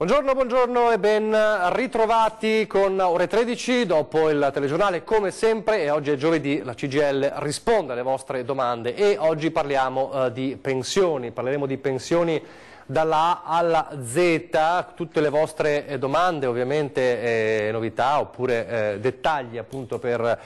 Buongiorno, buongiorno e ben ritrovati con Ore 13 dopo il telegiornale come sempre, e oggi è giovedì, la CGIL risponde alle vostre domande e oggi parliamo di pensioni, parleremo di pensioni dalla A alla Z, tutte le vostre domande, ovviamente novità oppure dettagli appunto per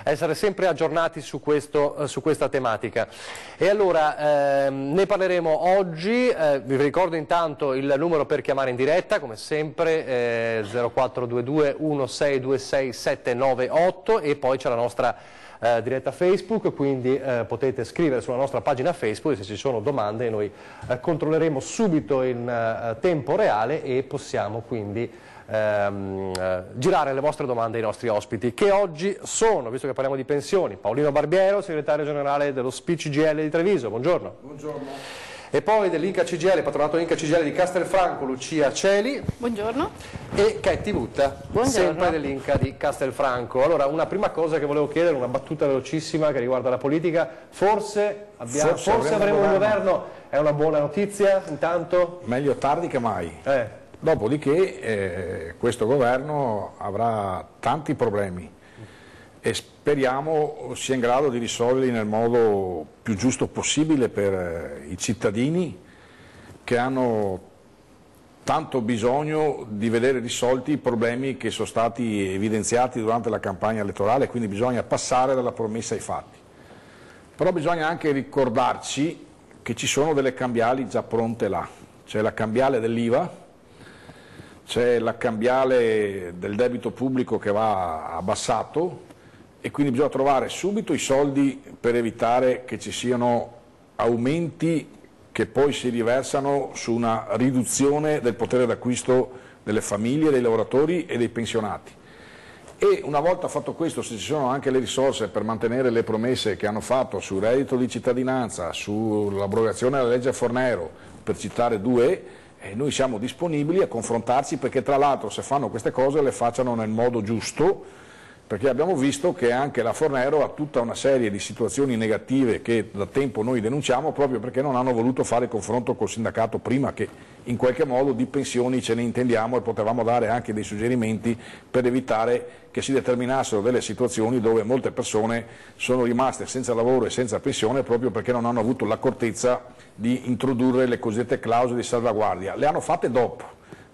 essere sempre aggiornati su questa tematica. E allora ne parleremo oggi, vi ricordo intanto il numero per chiamare in diretta, come sempre 0422 1626 798, e poi c'è la nostra diretta Facebook, quindi potete scrivere sulla nostra pagina Facebook se ci sono domande, noi controlleremo subito in tempo reale e possiamo quindi girare le vostre domande ai nostri ospiti, che oggi sono, visto che parliamo di pensioni, Paolino Barbiero, segretario generale dello SPI-CGIL di Treviso. Buongiorno. Buongiorno. E poi dell'Inca CGIL, patronato Inca CGIL di Castelfranco, Lucia Celi. Buongiorno. E Ketty Butta, sempre dell'Inca di Castelfranco. Allora, una prima cosa che volevo chiedere, una battuta velocissima che riguarda la politica. Forse avremo un governo, è una buona notizia intanto? Meglio tardi che mai. Dopodiché questo governo avrà tanti problemi e speriamo sia in grado di risolverli nel modo più giusto possibile per i cittadini che hanno tanto bisogno di vedere risolti i problemi che sono stati evidenziati durante la campagna elettorale, quindi bisogna passare dalla promessa ai fatti. Però bisogna anche ricordarci che ci sono delle cambiali già pronte là, c'è la cambiale dell'IVA, c'è la cambiale del debito pubblico che va abbassato, e quindi bisogna trovare subito i soldi per evitare che ci siano aumenti che poi si riversano su una riduzione del potere d'acquisto delle famiglie, dei lavoratori e dei pensionati. E una volta fatto questo, se ci sono anche le risorse per mantenere le promesse che hanno fatto sul reddito di cittadinanza, sull'abrogazione della legge Fornero, per citare due, noi siamo disponibili a confrontarci, perché tra l'altro se fanno queste cose le facciano nel modo giusto, perché abbiamo visto che anche la Fornero ha tutta una serie di situazioni negative che da tempo noi denunciamo, proprio perché non hanno voluto fare il confronto col sindacato prima, che in qualche modo di pensioni ce ne intendiamo e potevamo dare anche dei suggerimenti per evitare che si determinassero delle situazioni dove molte persone sono rimaste senza lavoro e senza pensione proprio perché non hanno avuto l'accortezza di introdurre le cosiddette clausole di salvaguardia. Le hanno fatte dopo,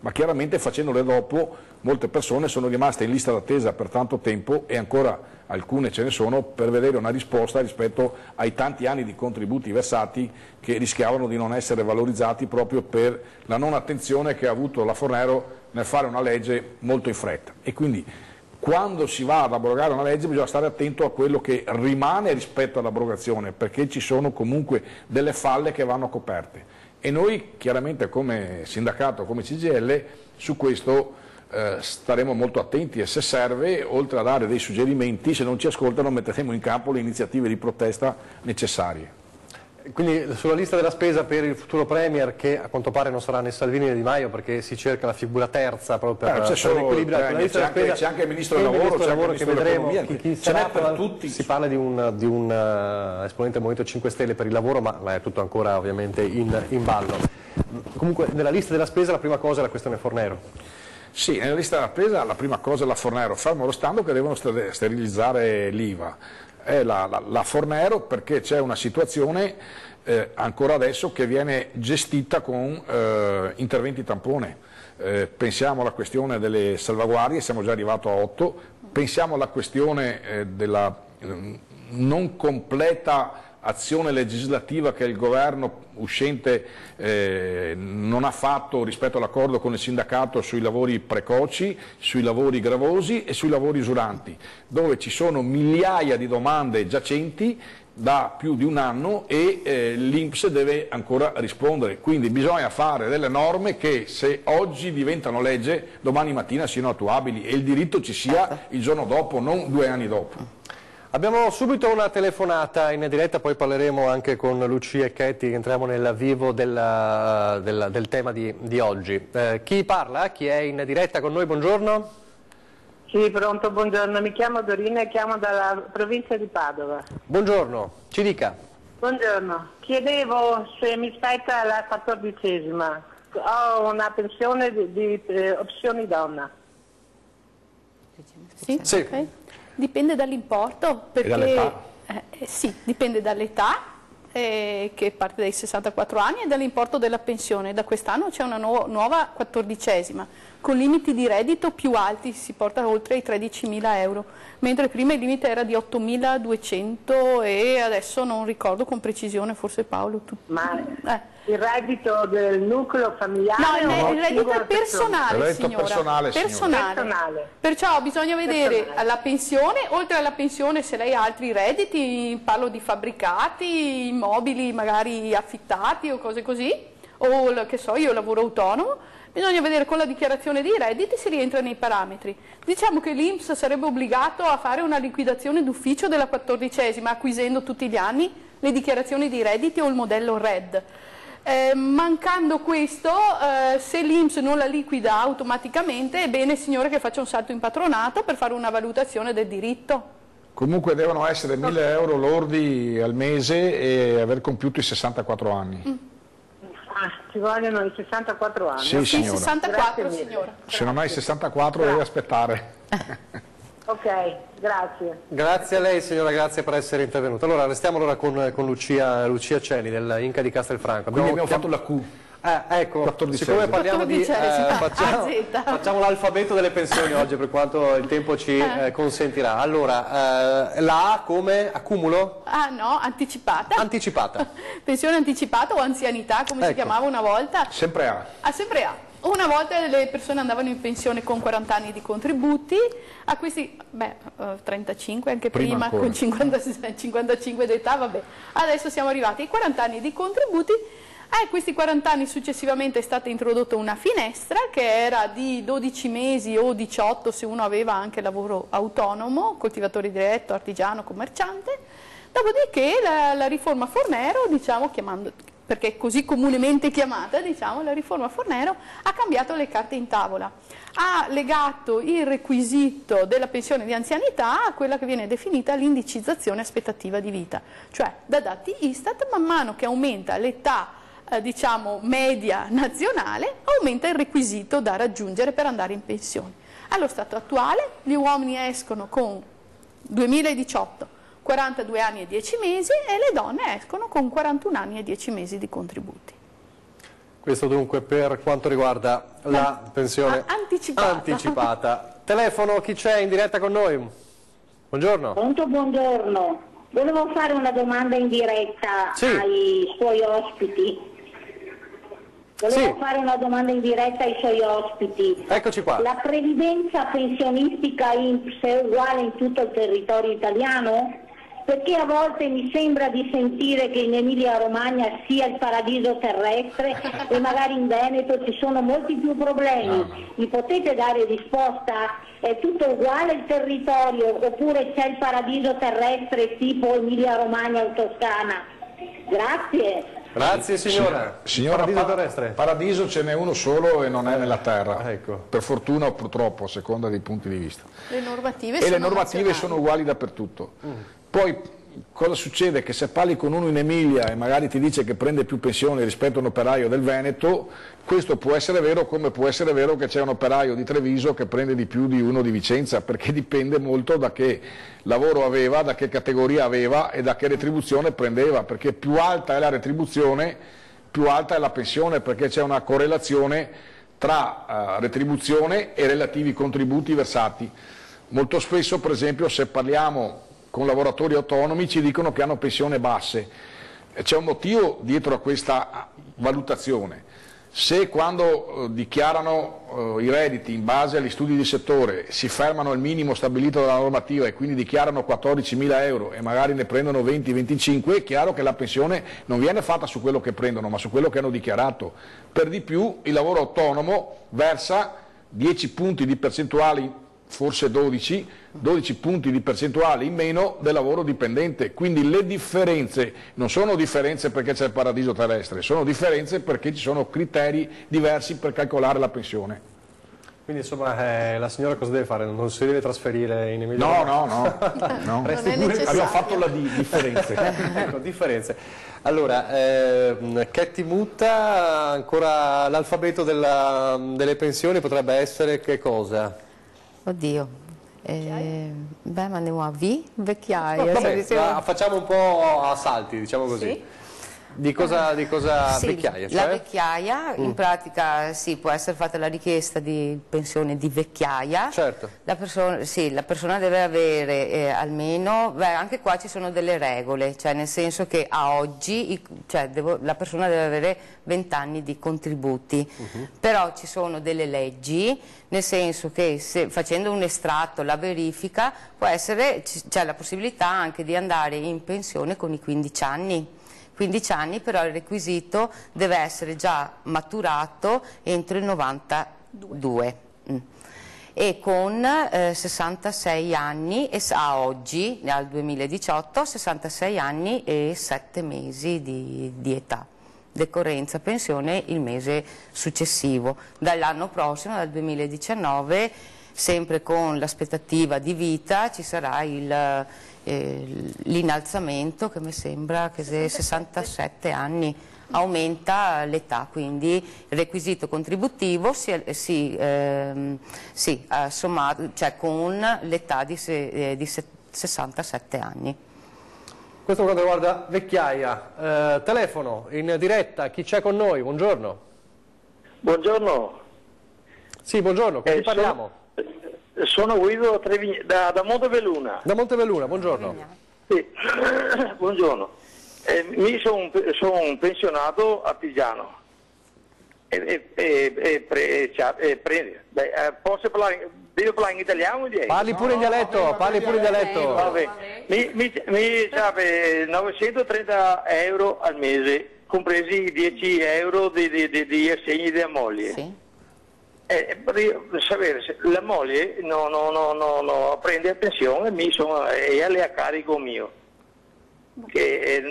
ma chiaramente facendole dopo molte persone sono rimaste in lista d'attesa per tanto tempo, e ancora alcune ce ne sono, per vedere una risposta rispetto ai tanti anni di contributi versati che rischiavano di non essere valorizzati proprio per la non attenzione che ha avuto la Fornero nel fare una legge molto in fretta. E quindi quando si va ad abrogare una legge bisogna stare attento a quello che rimane rispetto all'abrogazione, perché ci sono comunque delle falle che vanno coperte. E noi chiaramente come sindacato, come CGIL, su questo staremo molto attenti, e se serve, oltre a dare dei suggerimenti, se non ci ascoltano metteremo in campo le iniziative di protesta necessarie. Quindi sulla lista della spesa per il futuro Premier, che a quanto pare non sarà né Salvini né Di Maio, perché si cerca la figura terza proprio per equilibrare, c'è anche il Ministro del Lavoro, c'è anche il Ministro dell'Economia, ce n'è per tutti. Si parla di un esponente del Movimento 5 Stelle per il lavoro, ma è tutto ancora ovviamente in ballo. Comunque nella lista della spesa la prima cosa è la questione Fornero. Sì, nella lista della spesa la prima cosa è la Fornero, fermo restando che devono sterilizzare l'IVA. È la Fornero, perché c'è una situazione ancora adesso che viene gestita con interventi tampone. Pensiamo alla questione delle salvaguardie, siamo già arrivati a 8, pensiamo alla questione della non completa azione legislativa che il governo uscente non ha fatto rispetto all'accordo con il sindacato sui lavori precoci, sui lavori gravosi e sui lavori usuranti, dove ci sono migliaia di domande giacenti da più di un anno e l'INPS deve ancora rispondere. Quindi bisogna fare delle norme che, se oggi diventano legge, domani mattina siano attuabili e il diritto ci sia il giorno dopo, non 2 anni dopo. Abbiamo subito una telefonata in diretta, poi parleremo anche con Lucia e Ketty, che entriamo nel vivo del tema di oggi. Chi parla? Chi è in diretta con noi? Buongiorno. Sì, pronto, buongiorno. Mi chiamo Dorina e chiamo dalla provincia di Padova. Buongiorno, ci dica. Buongiorno. Chiedevo se mi spetta la 14ª. Ho una pensione di opzioni donna. Sì? Sì. Ok. Dipende dall'importo, perché dall'età? sì, dipende dall'età, che parte dai 64 anni, e dall'importo della pensione. Da quest'anno c'è una nuova 14esima, con limiti di reddito più alti, si porta oltre i 13.000 euro, mentre prima il limite era di 8.200 e adesso non ricordo con precisione, forse Paolo. Ma il reddito del nucleo familiare? No, il reddito singola è personale, Il reddito signora. personale, signora. Personale. Perciò bisogna vedere Personale. la pensione, oltre alla pensione se lei ha altri redditi, parlo di fabbricati, immobili magari affittati o cose così, o che so, io lavoro autonomo, bisogna vedere con la dichiarazione dei redditi se rientra nei parametri. Diciamo che l'INPS sarebbe obbligato a fare una liquidazione d'ufficio della 14esima, acquisendo tutti gli anni le dichiarazioni dei redditi o il modello RED. Mancando questo, se l'INPS non la liquida automaticamente, è bene, signore, che faccia un salto in patronato per fare una valutazione del diritto. Comunque devono essere 1.000 euro lordi al mese e aver compiuto i 64 anni. Ci vogliono i 64 anni. Sì, Sì, signora. 64, Grazie mille. signora. Se non hai 64 devi aspettare. Ok, grazie. Grazie a lei signora, grazie per essere intervenuta. Allora restiamo allora con Lucia Celli del Inca di Castelfranco. Quindi abbiamo fatto la Q. Ecco, 14esima. siccome parliamo di... 14esima. facciamo l'alfabeto delle pensioni oggi per quanto il tempo ci consentirà. Allora, la A come accumulo? Ah no, anticipata. Anticipata. Pensione anticipata o anzianità, come si Ecco. chiamava una volta. Sempre A. Sempre A. Una volta le persone andavano in pensione con 40 anni di contributi, a questi, 35 anche prima ancora. con 55 d'età, vabbè. Adesso siamo arrivati ai 40 anni di contributi. A questi 40 anni successivamente è stata introdotta una finestra che era di 12 mesi o 18 se uno aveva anche lavoro autonomo, coltivatore diretto, artigiano, commerciante. Dopodiché la riforma Fornero, diciamo, perché è così comunemente chiamata, diciamo, la riforma Fornero ha cambiato le carte in tavola. Ha legato il requisito della pensione di anzianità a quella che viene definita l'indicizzazione aspettativa di vita, cioè da dati Istat man mano che aumenta l'età diciamo media nazionale, aumenta il requisito da raggiungere per andare in pensione. Allo stato attuale gli uomini escono con 2018 42 anni e 10 mesi e le donne escono con 41 anni e 10 mesi di contributi. Questo dunque per quanto riguarda la pensione anticipata. Telefono, chi c'è in diretta con noi? Buongiorno. Pronto, buongiorno. Volevo fare una domanda in diretta ai suoi ospiti. Fare una domanda in diretta ai suoi ospiti. Eccoci qua. La previdenza pensionistica INPS è uguale in tutto il territorio italiano? Perché a volte mi sembra di sentire che in Emilia Romagna sia il paradiso terrestre e magari in Veneto ci sono molti più problemi. Mi potete dare risposta? È tutto uguale il territorio oppure c'è il paradiso terrestre tipo Emilia Romagna o Toscana? Grazie. Grazie signora. Signora, paradiso terrestre. Paradiso ce n'è uno solo e non è nella terra. Ecco. Per fortuna o purtroppo, a seconda dei punti di vista. Le normative E le normative sono uguali dappertutto. Poi cosa succede? Che se parli con uno in Emilia e magari ti dice che prende più pensione rispetto a un operaio del Veneto, questo può essere vero, come può essere vero che c'è un operaio di Treviso che prende di più di uno di Vicenza, perché dipende molto da che lavoro aveva, da che categoria aveva e da che retribuzione prendeva, perché più alta è la retribuzione, più alta è la pensione, perché c'è una correlazione tra retribuzione e relativi contributi versati. Molto spesso, per esempio, se parliamo con lavoratori autonomi ci dicono che hanno pensioni basse. C'è un motivo dietro a questa valutazione. Se quando dichiarano i redditi in base agli studi di settore si fermano al minimo stabilito dalla normativa e quindi dichiarano 14.000 euro e magari ne prendono 20-25, è chiaro che la pensione non viene fatta su quello che prendono ma su quello che hanno dichiarato. Per di più il lavoro autonomo versa 10 punti di percentuali, forse 12 punti di percentuale in meno del lavoro dipendente, quindi le differenze non sono differenze perché c'è il paradiso terrestre, sono differenze perché ci sono criteri diversi per calcolare la pensione. Quindi insomma la signora cosa deve fare? Non si deve trasferire in Emilia? No. Resti Non è pure- necessario. Abbiamo fatto la differenze. Ecco, differenze. Allora, Ketty Mutta, ancora l'alfabeto delle pensioni potrebbe essere che cosa? Oddio, beh, ma andiamo a V, vecchiaia. Vabbè, facciamo un po' a salti, diciamo così. Sì. Di cosa Sì, vecchiaia? Cioè? La vecchiaia, in pratica sì, può essere fatta la richiesta di pensione di vecchiaia. Certo. La persona deve avere almeno, anche qua ci sono delle regole, cioè nel senso che a oggi la persona deve avere 20 anni di contributi, però ci sono delle leggi, nel senso che facendo un estratto, la verifica, c'è la possibilità anche di andare in pensione con i 15 anni. 15 anni, però il requisito deve essere già maturato entro il 92 e con 66 anni a oggi, al 2018, 66 anni e 7 mesi di età. Decorrenza pensione il mese successivo. Dall'anno prossimo, dal 2019, sempre con l'aspettativa di vita, ci sarà l'innalzamento, che mi sembra che sia 67 anni, aumenta l'età, quindi il requisito contributivo sommato, cioè con l'età di 67 anni. Questo per quanto riguarda vecchiaia. Telefono in diretta, chi c'è con noi? Buongiorno. Buongiorno. Sì, buongiorno, con chi parliamo? Sono Guido da Montebelluna. Da Montebelluna, buongiorno. Sì. Buongiorno. Mi sono un pensionato artigiano. Posso parlare? Devo parlare in italiano? Parli pure in dialetto, Vabbè. Mi serve 930 euro al mese, compresi i 10 euro di assegni della moglie. Sì. Sapere se la moglie no, prende la pensione e le a carico mio, che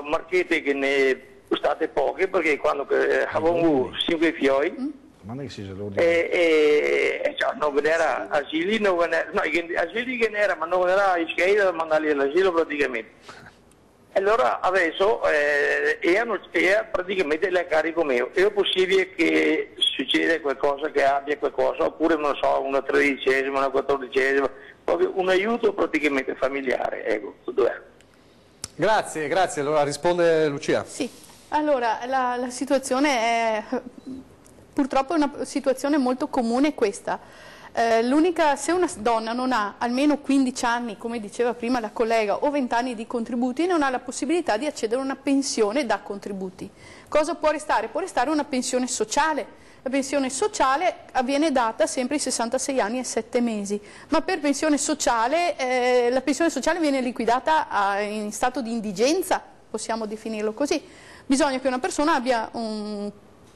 marchette che ne costate poche, perché quando avevo 5 fioi non era asili, asili che n'era, ma non era iscritta da mandarli all'asilo praticamente. Allora adesso è praticamente a carico mio. È possibile che succeda qualcosa, che abbia qualcosa, oppure non so, una 13ª, una 14ª, proprio un aiuto praticamente familiare, ecco, tutto è. Grazie, allora risponde Lucia. Sì, allora la situazione è purtroppo una situazione molto comune questa. Se una donna non ha almeno 15 anni, come diceva prima la collega, o 20 anni di contributi, non ha la possibilità di accedere a una pensione da contributi. Cosa può restare? Può restare una pensione sociale. La pensione sociale viene data sempre ai 66 anni e 7 mesi, ma per pensione sociale, la pensione sociale viene liquidata in stato di indigenza, possiamo definirlo così. Bisogna che una persona abbia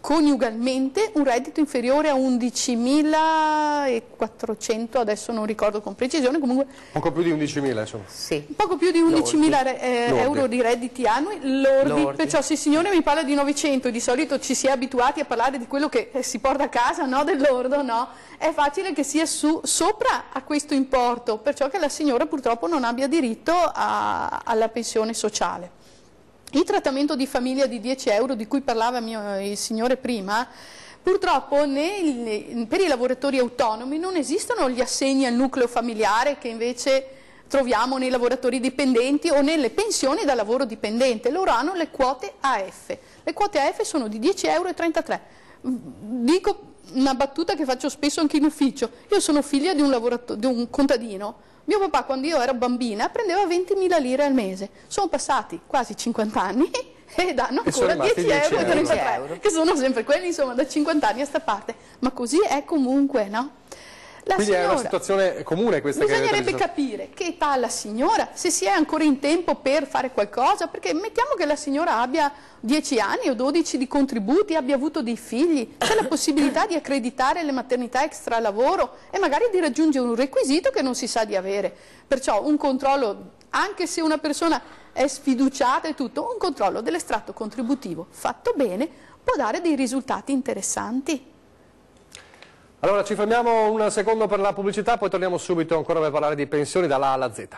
coniugalmente un reddito inferiore a 11.400, adesso non ricordo con precisione, comunque poco più di 11.000, insomma. Sì. Poco più di 11.000 euro di redditi annui lordi, perciò se il signore mi parla di 900, di solito ci si è abituati a parlare di quello che si porta a casa, no, del lordo, no? È facile che sia sopra a questo importo, perciò che la signora purtroppo non abbia diritto alla pensione sociale. Il trattamento di famiglia di 10 euro di cui parlava il signore prima, purtroppo per i lavoratori autonomi non esistono gli assegni al nucleo familiare che invece troviamo nei lavoratori dipendenti o nelle pensioni da lavoro dipendente. Loro hanno le quote AF. Le quote AF sono di 10,33 euro. Dico una battuta che faccio spesso anche in ufficio. Io sono figlia di un contadino. Mio papà, quando io ero bambina, prendeva 20.000 lire al mese. Sono passati quasi 50 anni e danno ancora 10,33 euro, che sono sempre quelli, insomma, da 50 anni a sta parte. Ma così è comunque, no? Quindi è una situazione comune questa. Bisognerebbe capire che età ha la signora, se si è ancora in tempo per fare qualcosa, perché mettiamo che la signora abbia 10 anni o 12 di contributi, abbia avuto dei figli, c'è la possibilità di accreditare le maternità extra lavoro e magari di raggiungere un requisito che non si sa di avere. Perciò un controllo, anche se una persona è sfiduciata e tutto, un controllo dell'estratto contributivo fatto bene può dare dei risultati interessanti. Allora ci fermiamo un secondo per la pubblicità, poi torniamo subito ancora per parlare di pensioni dalla A alla Z.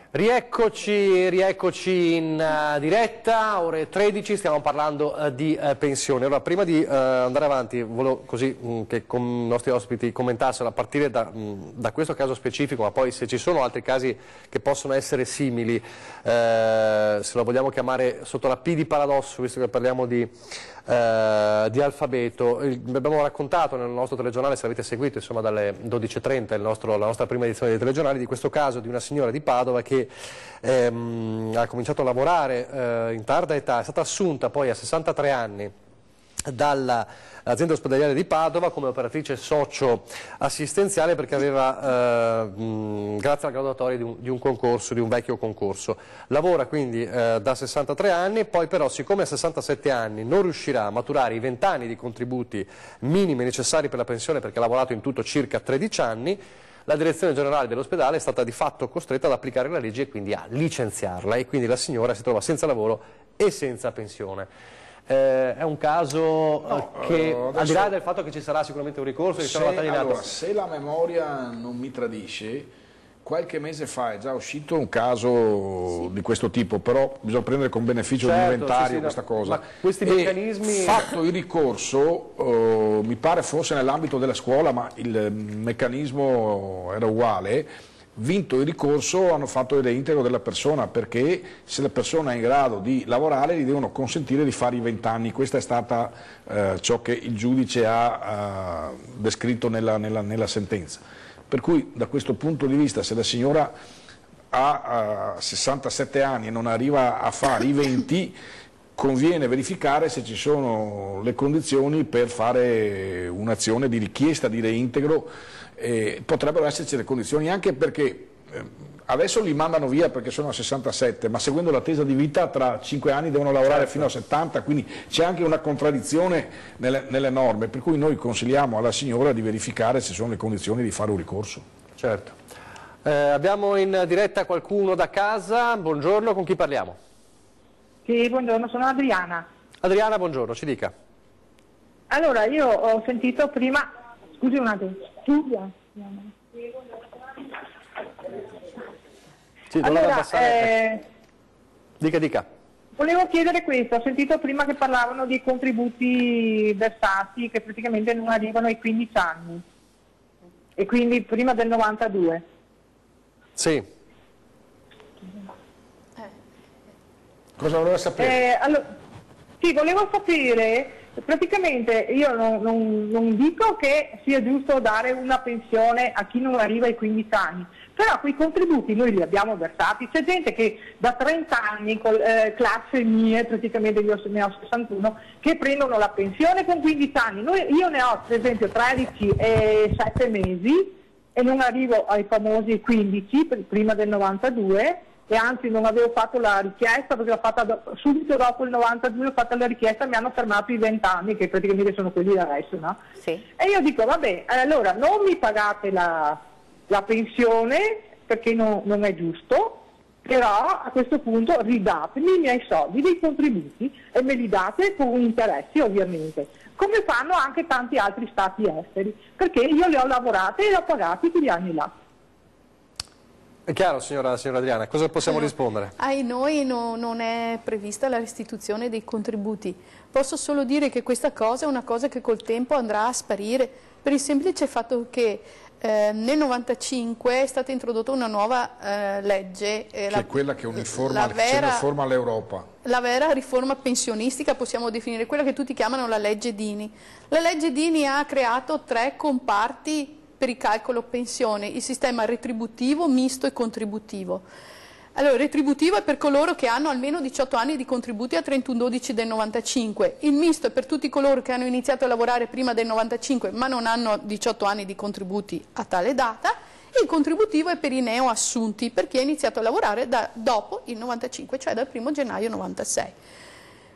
Rieccoci in diretta, ore 13, stiamo parlando di pensione. Allora, prima di andare avanti, volevo così che con i nostri ospiti commentassero a partire da questo caso specifico, ma poi se ci sono altri casi che possono essere simili, se lo vogliamo chiamare sotto la P di paradosso, visto che parliamo di alfabeto. Abbiamo raccontato nel nostro telegiornale, se avete seguito, insomma, dalle 12:30 la nostra prima edizione dei telegiornali, di questo caso di una signora di Padova che ha cominciato a lavorare in tarda età, è stata assunta poi a 63 anni dall'azienda ospedaliera di Padova come operatrice socio-assistenziale, perché aveva, grazie alla graduatoria di un concorso, di un vecchio concorso. Lavora quindi da 63 anni, poi però siccome a 67 anni non riuscirà a maturare i 20 anni di contributi minimi necessari per la pensione, perché ha lavorato in tutto circa 13 anni, la direzione generale dell'ospedale è stata di fatto costretta ad applicare la legge e quindi a licenziarla, e quindi la signora si trova senza lavoro e senza pensione. È un caso che, al di là del fatto che ci sarà sicuramente un ricorso, se la memoria non mi tradisce, qualche mese fa è già uscito un caso di questo tipo, però bisogna prendere con beneficio d'inventario questa cosa. Ma questi meccanismi... Fatto il ricorso, mi pare fosse nell'ambito della scuola, ma il meccanismo era uguale. Vinto il ricorso, hanno fatto il reintegro della persona, perché se la persona è in grado di lavorare gli devono consentire di fare i 20 anni. Questa è stata ciò che il giudice ha descritto nella sentenza. Per cui da questo punto di vista, se la signora ha 67 anni e non arriva a fare i 20, conviene verificare se ci sono le condizioni per fare un'azione di richiesta di reintegro. Potrebbero esserci le condizioni, anche perché adesso li mandano via perché sono a 67, ma seguendo l'attesa di vita tra 5 anni devono lavorare fino a 70, quindi c'è anche una contraddizione nelle norme, per cui noi consigliamo alla signora di verificare se sono le condizioni di fare un ricorso. Certo. Abbiamo in diretta qualcuno da casa. Buongiorno, con chi parliamo? Sì, buongiorno, sono Adriana. Adriana, buongiorno, ci dica. Allora, io ho sentito prima... Scusi un attimo. Sì, allora, dica. Volevo chiedere questo, ho sentito prima che parlavano di contributi versati che praticamente non arrivano ai 15 anni, e quindi prima del 92. Sì. Cosa voleva sapere? Allora, sì, volevo sapere... Praticamente io non dico che sia giusto dare una pensione a chi non arriva ai 15 anni, però quei contributi noi li abbiamo versati. C'è gente che da 30 anni, classe mie, praticamente io ne ho 61, che prendono la pensione con 15 anni. Io ne ho per esempio 13 e 7 mesi e non arrivo ai famosi 15 prima del 92, e anzi non avevo fatto la richiesta, perché l'ho fatta subito dopo il 92, ho fatto la richiesta e mi hanno fermato i 20 anni, che praticamente sono quelli da adesso, no? Sì. E io dico, vabbè, allora non mi pagate la pensione, perché non è giusto, però a questo punto ridatemi i miei soldi dei contributi e me li date con interessi, ovviamente, come fanno anche tanti altri stati esteri, perché io le ho lavorate e le ho pagate quegli anni là. È chiaro, signora Adriana, cosa possiamo rispondere? Ai noi non è prevista la restituzione dei contributi. Posso solo dire che questa cosa è una cosa che col tempo andrà a sparire, per il semplice fatto che nel 95 è stata introdotta una nuova legge. Che è quella che uniforma l'Europa. La vera riforma pensionistica, possiamo definire, quella che tutti chiamano la legge Dini. La legge Dini ha creato 3 comparti per il calcolo pensione: il sistema retributivo, misto e contributivo. Allora, retributivo è per coloro che hanno almeno 18 anni di contributi a 31/12 del 95, il misto è per tutti coloro che hanno iniziato a lavorare prima del 95 ma non hanno 18 anni di contributi a tale data, e il contributivo è per i neoassunti, per chi ha iniziato a lavorare dopo il 95, cioè dal 1° gennaio 96.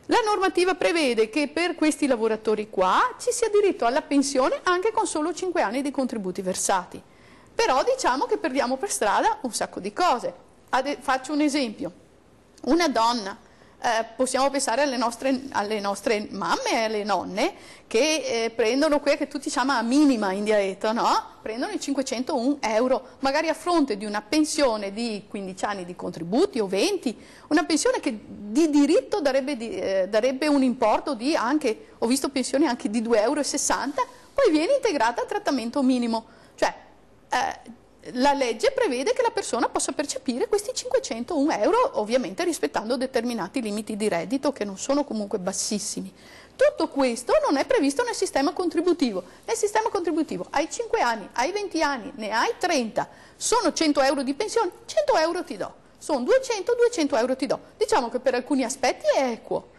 La normativa prevede che per questi lavoratori qua ci sia diritto alla pensione anche con solo 5 anni di contributi versati. Però diciamo che perdiamo per strada un sacco di cose. Faccio un esempio. Una donna possiamo pensare alle nostre mamme e alle nonne che prendono quella che tutti chiamano minima in dialetto, no? Prendono i 501 euro, magari a fronte di una pensione di 15 anni di contributi o 20, una pensione che di diritto darebbe un importo di anche, ho visto pensioni anche di 2,60 euro, poi viene integrata al trattamento minimo. Cioè, la legge prevede che la persona possa percepire questi 501 euro, ovviamente rispettando determinati limiti di reddito che non sono comunque bassissimi. Tutto questo non è previsto nel sistema contributivo. Nel sistema contributivo hai 5 anni, hai 20 anni, ne hai 30, sono 100 euro di pensione, 100 euro ti do, sono 200 euro ti do. Diciamo che per alcuni aspetti è equo.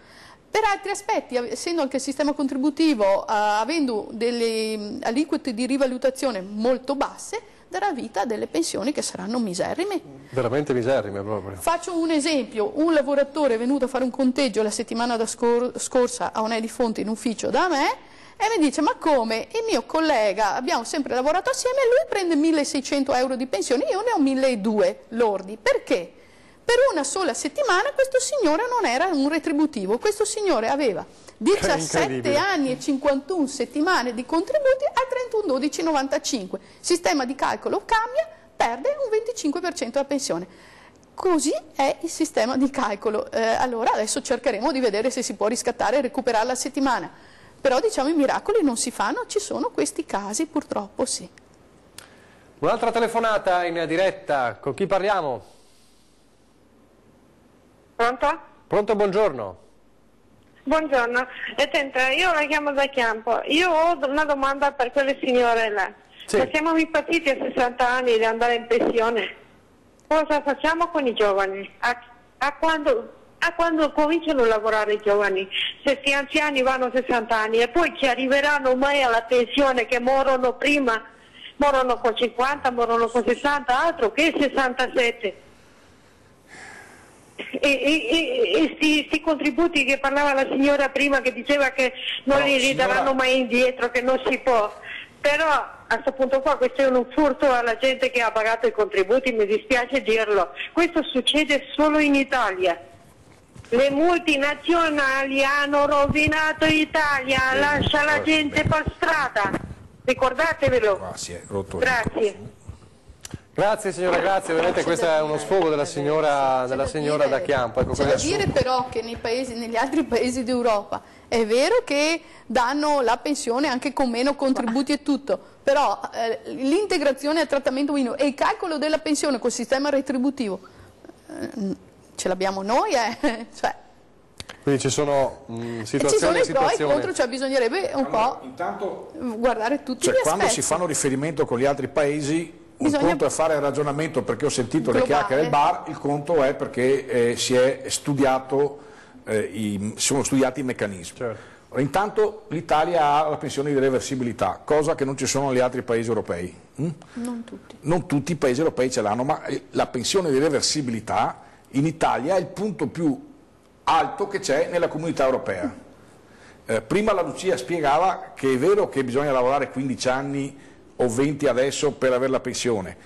Per altri aspetti, essendo anche il sistema contributivo avendo delle aliquote di rivalutazione molto basse, darà vita a delle pensioni che saranno miserrime. Veramente miserrime proprio. Faccio un esempio, un lavoratore è venuto a fare un conteggio la settimana scorsa a Onelli Fonte in ufficio da me e mi dice: ma come? Il mio collega, abbiamo sempre lavorato assieme, lui prende 1.600 euro di pensione, io ne ho 1.200 lordi. Perché? Per una sola settimana questo signore non era un retributivo, questo signore aveva 17 anni e 51 settimane di contributi a 31,12,95. Sistema di calcolo cambia, perde un 25% della pensione. Così è il sistema di calcolo. Allora adesso cercheremo di vedere se si può riscattare e recuperare la settimana. Però diciamo i miracoli non si fanno, ci sono questi casi purtroppo sì. Un'altra telefonata in diretta, con chi parliamo? Pronto? Pronto, buongiorno. Buongiorno, senta, io la chiamo da Chiampo. Io ho una domanda per quelle signore là. Sì. Se siamo impazziti a 60 anni di andare in pensione, cosa facciamo con i giovani? A quando cominciano a lavorare i giovani? Se questi anziani vanno a 60 anni e poi ci arriveranno mai alla pensione che morono prima, morono con 50, morono con 60, altro che 67. E sti contributi che parlava la signora prima, che diceva che non li ridaranno mai indietro, che non si può, però a questo punto qua questo è un furto alla gente che ha pagato i contributi, mi dispiace dirlo, questo succede solo in Italia. Le multinazionali hanno rovinato l'Italia, lascia la gente per strada, ricordatevelo. Grazie. Grazie signora, grazie, ovviamente questo è uno sfogo della signora da Chiampo. Ecco, c'è da dire però che negli altri paesi d'Europa è vero che danno la pensione anche con meno contributi e tutto, però l'integrazione al trattamento minimo e il calcolo della pensione col sistema retributivo ce l'abbiamo noi, cioè. Quindi ci sono situazioni ci sono e i pro e i contro, situazioni. cioè bisognerebbe un po' guardare tutti gli aspetti. Quando si fanno riferimento con gli altri paesi, un conto è fare il ragionamento perché ho sentito le chiacchiere al bar, il conto è perché si è studiato, sono studiati i meccanismi. Certo. Intanto l'Italia ha la pensione di reversibilità, cosa che non ci sono negli altri paesi europei. Non tutti. Non tutti i paesi europei ce l'hanno, ma la pensione di reversibilità in Italia è il punto più alto che c'è nella comunità europea. Prima la Lucia spiegava che è vero che bisogna lavorare 15 anni o 20 adesso per avere la pensione,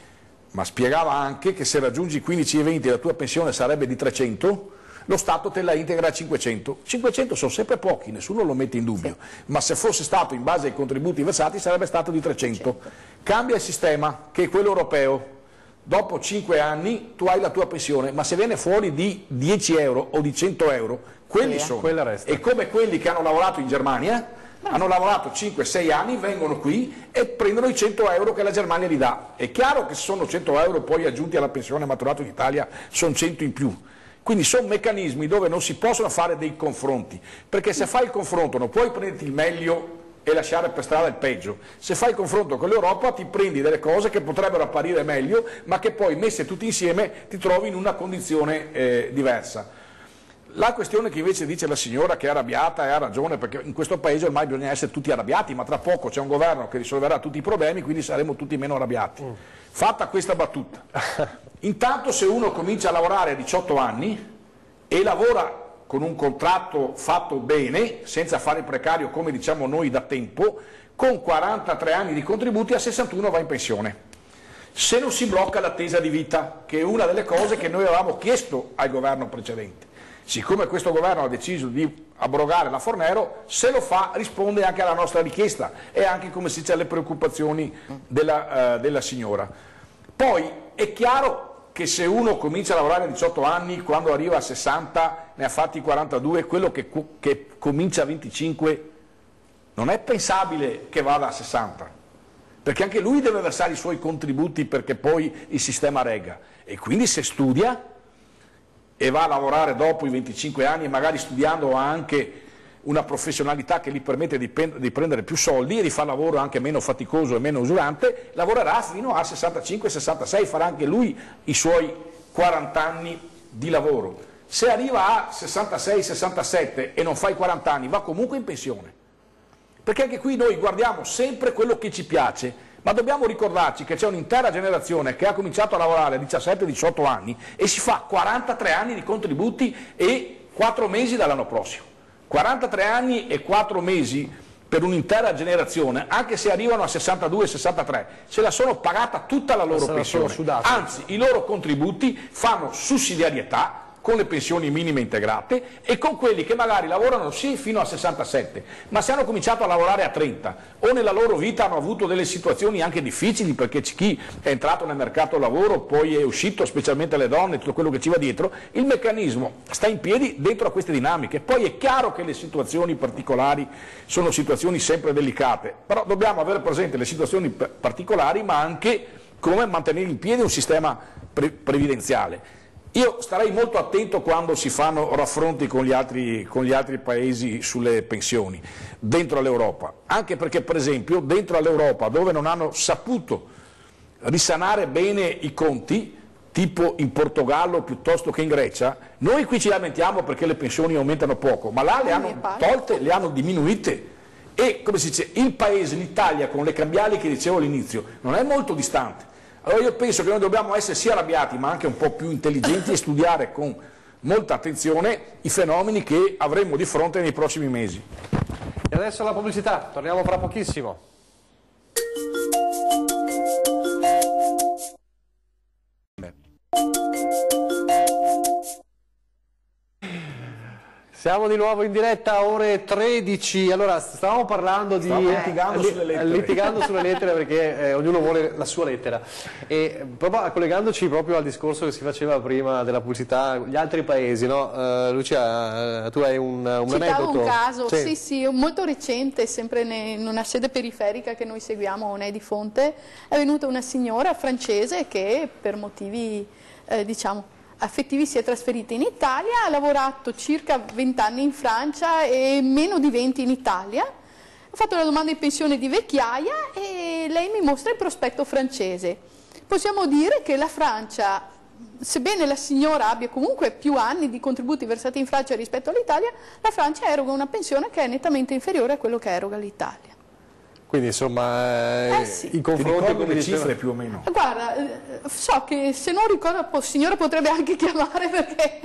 ma spiegava anche che se raggiungi 15 e 20 la tua pensione sarebbe di 300, lo Stato te la integra a 500. 500 sono sempre pochi, nessuno lo mette in dubbio, ma se fosse stato in base ai contributi versati sarebbe stato di 300. Cambia il sistema, che è quello europeo. Dopo 5 anni tu hai la tua pensione, ma se viene fuori di 10 euro o di 100 euro, quelli sono. E come quelli che hanno lavorato in Germania, hanno lavorato 5-6 anni, vengono qui e prendono i 100 euro che la Germania gli dà. È chiaro che se sono 100 euro poi aggiunti alla pensione maturato in Italia sono 100 in più. Quindi sono meccanismi dove non si possono fare dei confronti, perché se fai il confronto non puoi prenderti il meglio e lasciare per strada il peggio. Se fai il confronto con l'Europa ti prendi delle cose che potrebbero apparire meglio, ma che poi messe tutte insieme ti trovi in una condizione diversa. La questione che invece dice la signora che è arrabbiata e ha ragione, perché in questo paese ormai bisogna essere tutti arrabbiati, ma tra poco c'è un governo che risolverà tutti i problemi, quindi saremo tutti meno arrabbiati. Fatta questa battuta, intanto se uno comincia a lavorare a 18 anni e lavora con un contratto fatto bene, senza fare il precario come diciamo noi da tempo, con 43 anni di contributi a 61 va in pensione. Se non si blocca l'attesa di vita, che è una delle cose che noi avevamo chiesto al governo precedente. Siccome questo governo ha deciso di abrogare la Fornero, se lo fa risponde anche alla nostra richiesta e anche, come si dice, alle preoccupazioni della signora. Poi è chiaro che se uno comincia a lavorare a 18 anni, quando arriva a 60 ne ha fatti 42, quello che comincia a 25 non è pensabile che vada a 60, perché anche lui deve versare i suoi contributi perché poi il sistema regga, e quindi se studia e va a lavorare dopo i 25 anni, magari studiando anche una professionalità che gli permette di prendere più soldi e di fare lavoro anche meno faticoso e meno usurante, lavorerà fino a 65-66, farà anche lui i suoi 40 anni di lavoro. Se arriva a 66-67 e non fa i 40 anni, va comunque in pensione. Perché anche qui noi guardiamo sempre quello che ci piace, ma dobbiamo ricordarci che c'è un'intera generazione che ha cominciato a lavorare a 17-18 anni e si fa 43 anni di contributi e 4 mesi dall'anno prossimo. 43 anni e 4 mesi per un'intera generazione, anche se arrivano a 62-63, se la sono pagata tutta la loro pensione. Anzi, i loro contributi fanno sussidiarietà con le pensioni minime integrate e con quelli che magari lavorano sì fino a 67, ma se hanno cominciato a lavorare a 30 o nella loro vita hanno avuto delle situazioni anche difficili, perché c'è chi è entrato nel mercato del lavoro, poi è uscito, specialmente le donne, tutto quello che ci va dietro, il meccanismo sta in piedi dentro a queste dinamiche. Poi è chiaro che le situazioni particolari sono situazioni sempre delicate, però dobbiamo avere presente le situazioni particolari, ma anche come mantenere in piedi un sistema previdenziale. Io starei molto attento quando si fanno raffronti con gli altri paesi sulle pensioni dentro l'Europa, anche perché per esempio dentro all'Europa, dove non hanno saputo risanare bene i conti, tipo in Portogallo piuttosto che in Grecia, noi qui ci lamentiamo perché le pensioni aumentano poco, ma là le hanno tolte, le hanno diminuite. E come si dice, il paese, l'Italia, con le cambiali che dicevo all'inizio, non è molto distante. Allora io penso che noi dobbiamo essere sì arrabbiati, ma anche un po' più intelligenti e studiare con molta attenzione i fenomeni che avremo di fronte nei prossimi mesi. E adesso la pubblicità, torniamo fra pochissimo. Siamo di nuovo in diretta, ore 13. Allora, stavamo parlando di litigando sulle lettere perché ognuno vuole la sua lettera. E proprio collegandoci proprio al discorso che si faceva prima della pubblicità, gli altri paesi, no? Lucia, tu hai un aneddoto? Un caso, sì, molto recente, sempre in una sede periferica che noi seguiamo, Onei di Fonte, è venuta una signora francese che per motivi, diciamo, affettivi si è trasferita in Italia, ha lavorato circa 20 anni in Francia e meno di 20 in Italia, ha fatto la domanda di pensione di vecchiaia e lei mi mostra il prospetto francese. Possiamo dire che la Francia, sebbene la signora abbia comunque più anni di contributi versati in Francia rispetto all'Italia, la Francia eroga una pensione che è nettamente inferiore a quello che eroga l'Italia. Quindi insomma i confronti con le cifre più o meno. Guarda, so che se non ricordo, signora potrebbe anche chiamare perché...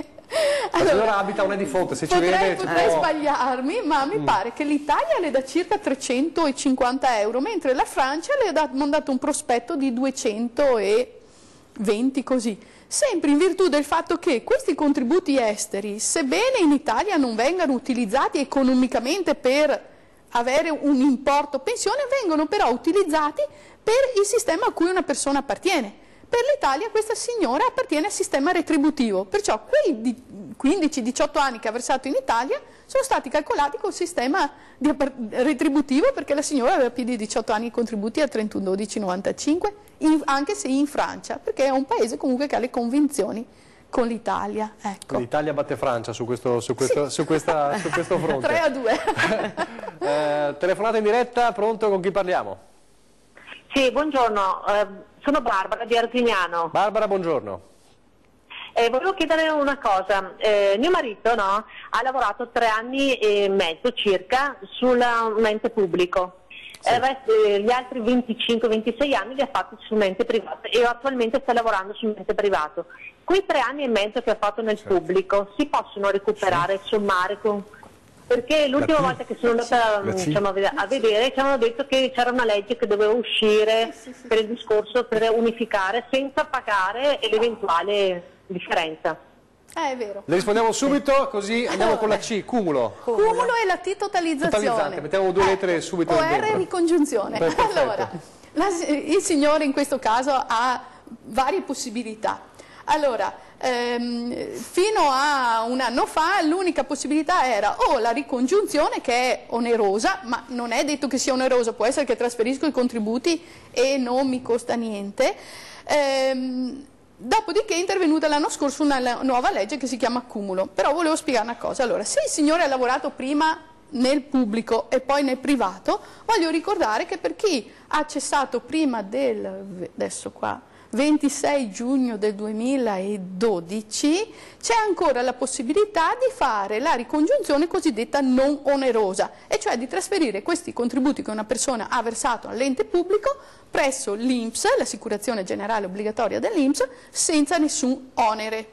La signora abita a Onei di Fonte, se ci vede... Potrei sbagliarmi, ma mi pare che l'Italia le dà circa 350 euro, mentre la Francia le ha mandato un prospetto di 220 così. Sempre in virtù del fatto che questi contributi esteri, sebbene in Italia non vengano utilizzati economicamente per avere un importo pensione, vengono però utilizzati per il sistema a cui una persona appartiene. Per l'Italia questa signora appartiene al sistema retributivo, perciò quei 15-18 anni che ha versato in Italia sono stati calcolati col sistema retributivo, perché la signora aveva più di 18 anni di contributi al 31-12-95, anche se in Francia, perché è un paese comunque che ha le convenzioni con l'Italia. Ecco. L'Italia batte Francia su questo fronte. 3-2. Telefonata in diretta, pronto, con chi parliamo? Sì, buongiorno, sono Barbara di Arzignano. Barbara, buongiorno. Volevo chiedere una cosa, mio marito ha lavorato 3 anni e mezzo circa sul ente pubblico. Sì. Gli altri 25-26 anni li ha fatti sul ente privato e attualmente sta lavorando sul ente privato. Quei 3 anni e mezzo che ha fatto nel pubblico si possono recuperare, sommare con... Perché l'ultima volta che sono andata a vedere ci hanno detto che c'era una legge che doveva uscire per il discorso per unificare senza pagare l'eventuale differenza. È vero. Le rispondiamo subito, così andiamo con la C, cumulo. Cumulo e la T totalizzazione. Totalizzante, mettiamo 2 lettere subito O dentro. R ricongiunzione. Perfetto. Allora, il signore in questo caso ha varie possibilità. Allora, fino a un anno fa l'unica possibilità era o la ricongiunzione, che è onerosa, ma non è detto che sia onerosa, può essere che trasferisco i contributi e non mi costa niente. Dopodiché è intervenuta l'anno scorso una nuova legge che si chiama cumulo, però volevo spiegare una cosa. Allora, se il signore ha lavorato prima nel pubblico e poi nel privato, voglio ricordare che per chi ha cessato prima del, adesso qua, 26 giugno del 2012 c'è ancora la possibilità di fare la ricongiunzione cosiddetta non onerosa, e cioè di trasferire questi contributi che una persona ha versato all'ente pubblico presso l'INPS, l'assicurazione generale obbligatoria dell'INPS, senza nessun onere.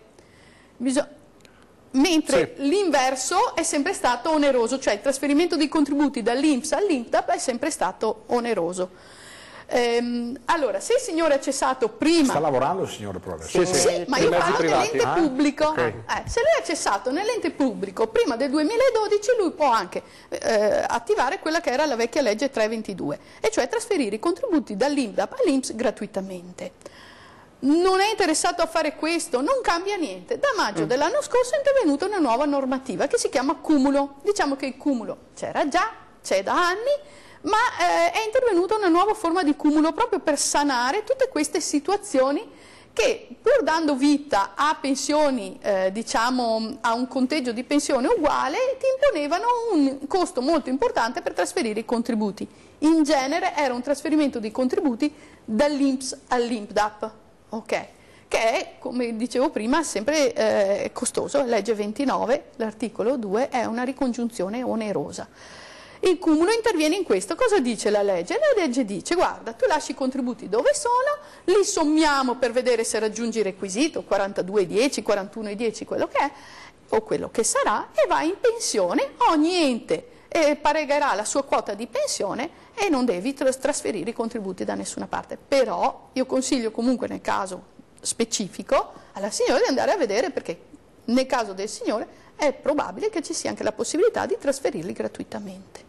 Mentre l'inverso è sempre stato oneroso, cioè il trasferimento dei contributi dall'INPS all'INPDAP è sempre stato oneroso. Allora, se il signore ha cessato prima... Sta lavorando il signore però adesso? Sì, ma io parlo nell'ente pubblico. Okay. Se lui ha cessato nell'ente pubblico prima del 2012, lui può anche attivare quella che era la vecchia legge 322, e cioè trasferire i contributi dall'INPDAP all'INPS gratuitamente. Non è interessato a fare questo, non cambia niente. Da maggio dell'anno scorso è intervenuta una nuova normativa che si chiama cumulo. Diciamo che il cumulo c'era già, c'è da anni, ma è intervenuta una nuova forma di cumulo proprio per sanare tutte queste situazioni che, pur dando vita a pensioni, diciamo a un conteggio di pensione uguale, ti imponevano un costo molto importante per trasferire i contributi. In genere era un trasferimento di contributi dall'INPS all'INPDAP, ok? Che è, come dicevo prima, sempre costoso. Legge 29, l'articolo 2, è una ricongiunzione onerosa. Il cumulo interviene in questo. Cosa dice la legge? La legge dice: guarda, tu lasci i contributi dove sono, li sommiamo per vedere se raggiungi il requisito, 42,10, 41,10, quello che è, o quello che sarà, e vai in pensione. Ogni ente pagherà la sua quota di pensione e non devi trasferire i contributi da nessuna parte. Però io consiglio comunque, nel caso specifico, alla signora di andare a vedere, perché nel caso del signore è probabile che ci sia anche la possibilità di trasferirli gratuitamente.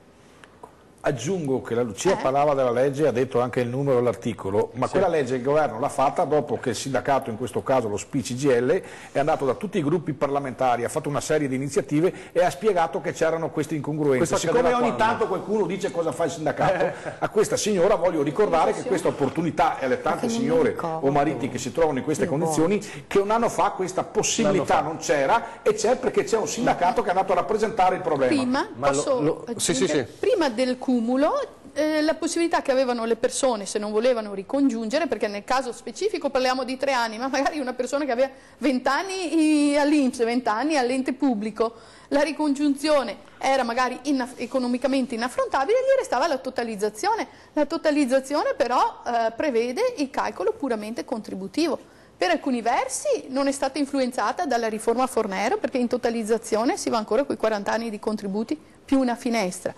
Aggiungo che la Lucia parlava della legge, ha detto anche il numero dell'articolo, ma quella legge il governo l'ha fatta dopo che il sindacato, in questo caso lo SPI-CGIL, è andato da tutti i gruppi parlamentari, ha fatto una serie di iniziative e ha spiegato che c'erano queste incongruenze. Siccome ogni tanto qualcuno dice cosa fa il sindacato, a questa signora voglio ricordare che questa opportunità, e alle tante signore o mariti che si trovano in queste condizioni, che un anno fa questa possibilità non c'era, e c'è perché c'è un sindacato che è andato a rappresentare il problema. Prima, prima del cumulo, la possibilità che avevano le persone, se non volevano ricongiungere, perché nel caso specifico parliamo di 3 anni, ma magari una persona che aveva 20 anni all'INPS, 20 anni all'ente pubblico, la ricongiunzione era magari economicamente inaffrontabile, gli restava la totalizzazione. La totalizzazione però prevede il calcolo puramente contributivo. Per alcuni versi non è stata influenzata dalla riforma Fornero, perché in totalizzazione si va ancora con i 40 anni di contributi più una finestra.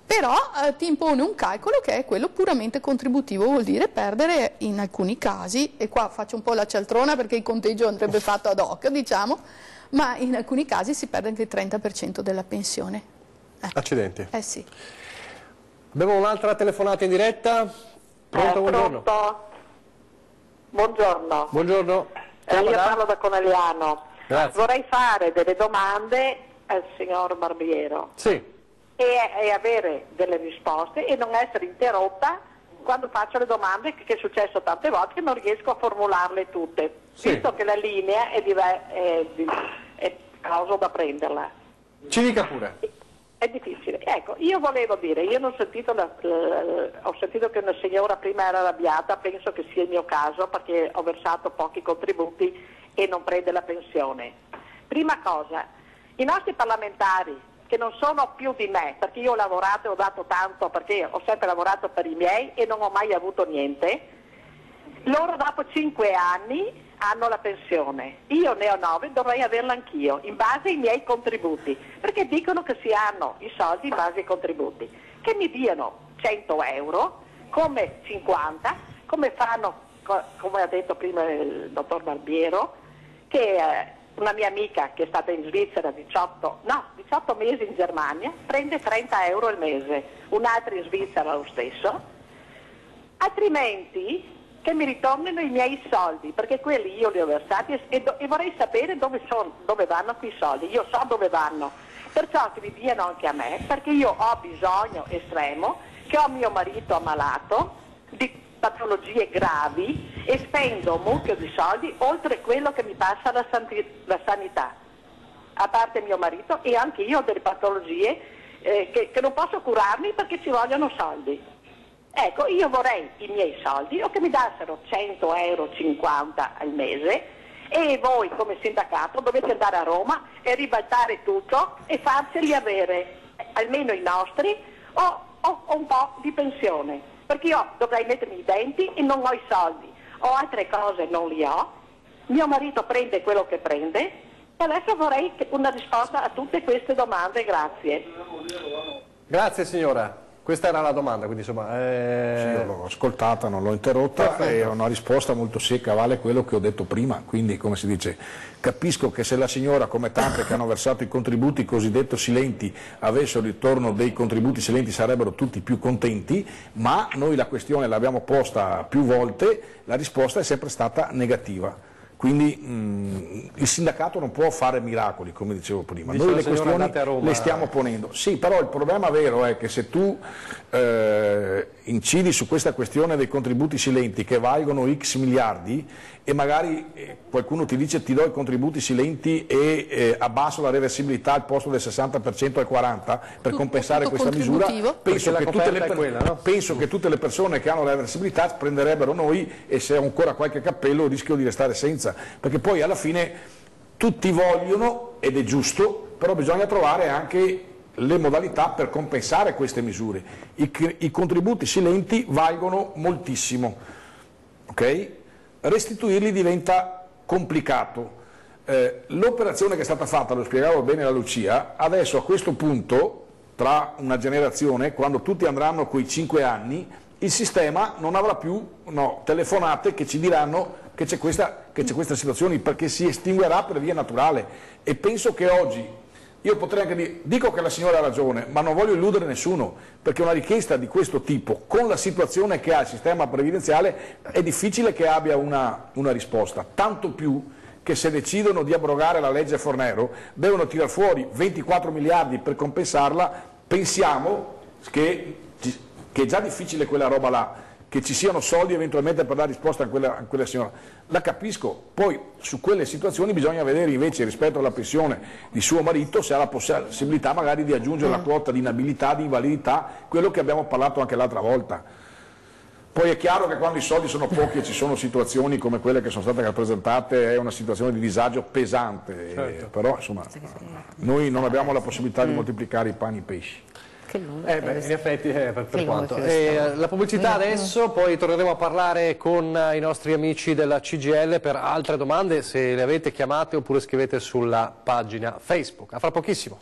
Però ti impone un calcolo che è quello puramente contributivo, vuol dire perdere in alcuni casi, e qua faccio un po' la cialtrona perché il conteggio andrebbe fatto ad hoc, diciamo, ma in alcuni casi si perde anche il 30% della pensione. Accidenti. Sì. Abbiamo un'altra telefonata in diretta. Pronto, buongiorno. Pronto? Buongiorno. Buongiorno. Io parlo da Conegliano. Grazie. Vorrei fare delle domande al signor Barbiero. Sì. E avere delle risposte e non essere interrotta quando faccio le domande, che è successo tante volte che non riesco a formularle tutte, visto che la linea è cosa da prenderla. Ci dica pure. È difficile. Ecco, io volevo dire, io non ho sentito, ho sentito che una signora prima era arrabbiata, penso che sia il mio caso perché ho versato pochi contributi e non prende la pensione. Prima cosa, i nostri parlamentari, che non sono più di me, perché io ho lavorato e ho dato tanto, perché ho sempre lavorato per i miei e non ho mai avuto niente, loro dopo 5 anni hanno la pensione, io ne ho 9, dovrei averla anch'io, in base ai miei contributi, perché dicono che si hanno i soldi in base ai contributi, che mi diano 100 euro, come 50, come fanno, come ha detto prima il dottor Barbiero, che una mia amica che è stata in Svizzera 18 mesi in Germania, prende 30 euro al mese, un'altra in Svizzera lo stesso, altrimenti che mi ritornino i miei soldi, perché quelli io li ho versati e vorrei sapere dove vanno quei soldi. Io so dove vanno, perciò che mi diano anche a me, perché io ho bisogno estremo, che ho mio marito ammalato di patologie gravi e spendo un mucchio di soldi oltre quello che mi passa la sanità, a parte mio marito, e anche io ho delle patologie che non posso curarmi perché ci vogliono soldi. Ecco, io vorrei i miei soldi o che mi dassero 100 euro 50 al mese, e voi come sindacato dovete andare a Roma e ribaltare tutto e farceli avere, almeno i nostri, o un po' di pensione, perché io dovrei mettermi i denti e non ho i soldi, ho altre cose, non li ho, mio marito prende quello che prende, e adesso vorrei una risposta a tutte queste domande. Grazie. Grazie signora. Questa era la domanda, quindi insomma... Sì, io l'ho ascoltata, non l'ho interrotta, e è una risposta molto secca, vale quello che ho detto prima, quindi come si dice, capisco che se la signora, come tante che hanno versato i contributi cosiddetti silenti, avesse il ritorno dei contributi silenti sarebbero tutti più contenti, ma noi la questione l'abbiamo posta più volte, la risposta è sempre stata negativa. Quindi il sindacato non può fare miracoli, come dicevo prima. Dice noi le questioni Roma, le stiamo ponendo. Sì, però il problema vero è che se tu incidi su questa questione dei contributi silenti che valgono X miliardi e magari qualcuno ti dice ti do i contributi silenti e abbasso la reversibilità al posto del 60% al 40% per compensare questa misura, penso che tutte le persone che hanno la reversibilità prenderebbero noi, e se ho ancora qualche cappello rischio di restare senza, perché poi alla fine tutti vogliono, ed è giusto, però bisogna trovare anche le modalità per compensare queste misure. I contributi silenti valgono moltissimo, ok? Restituirli diventa complicato. L'operazione che è stata fatta, lo spiegavo bene la Lucia, adesso a questo punto, tra una generazione, quando tutti andranno coi 5 anni, il sistema non avrà più telefonate che ci diranno che c'è questa situazione, perché si estinguerà per via naturale. E penso che oggi, io potrei anche dire, dico che la signora ha ragione, ma non voglio illudere nessuno, perché una richiesta di questo tipo, con la situazione che ha il sistema previdenziale, è difficile che abbia una risposta, tanto più che se decidono di abrogare la legge Fornero, devono tirar fuori 24 miliardi per compensarla. Pensiamo che è già difficile quella roba là, che ci siano soldi eventualmente per dare risposta a quella signora. La capisco, poi su quelle situazioni bisogna vedere invece, rispetto alla pensione di suo marito, se ha la possibilità magari di aggiungere la quota di inabilità, di invalidità, quello che abbiamo parlato anche l'altra volta. Poi è chiaro che quando i soldi sono pochi e ci sono situazioni come quelle che sono state rappresentate, è una situazione di disagio pesante, certo. Però insomma noi non abbiamo la possibilità di moltiplicare i pani e i pesci. In effetti per quanto. La pubblicità adesso, poi torneremo a parlare con i nostri amici della CGIL per altre domande, se le avete chiamate oppure scrivete sulla pagina Facebook. A fra pochissimo.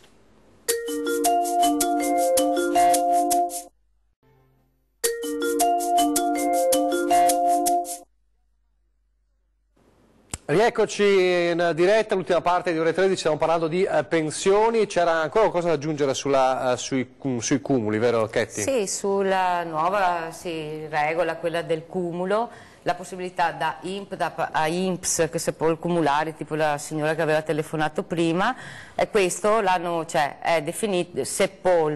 Rieccoci in diretta, l'ultima parte di Ore 13, stiamo parlando di pensioni. C'era ancora qualcosa da aggiungere sui cumuli, vero Chetti? Sì, sulla nuova regola, quella del cumulo, la possibilità da INPDAP a INPS che si può cumulare, tipo la signora che aveva telefonato prima, e questo è definito, si può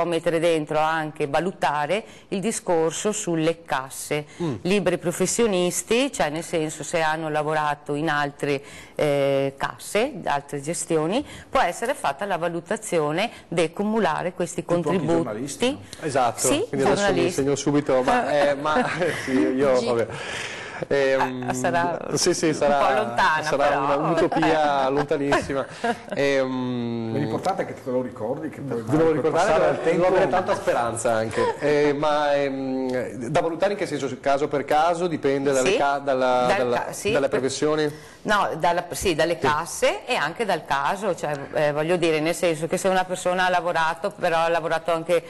mettere dentro anche valutare il discorso sulle casse. Liberi professionisti, cioè nel senso se hanno lavorato in altre casse, altre gestioni, può essere fatta la valutazione di cumulare questi contributi. Esatto, sì, quindi adesso mi segno subito, sì, io vabbè. Sarà sarà un po' lontana, sarà un'utopia lontanissima. L'importante è che te lo ricordi, che poi devo ricordare, devo avere tanta speranza anche. Da valutare in che senso? Caso per caso? Dipende dalle professioni? No, dalle casse e anche dal caso, cioè, voglio dire, nel senso che se una persona ha lavorato, però ha lavorato anche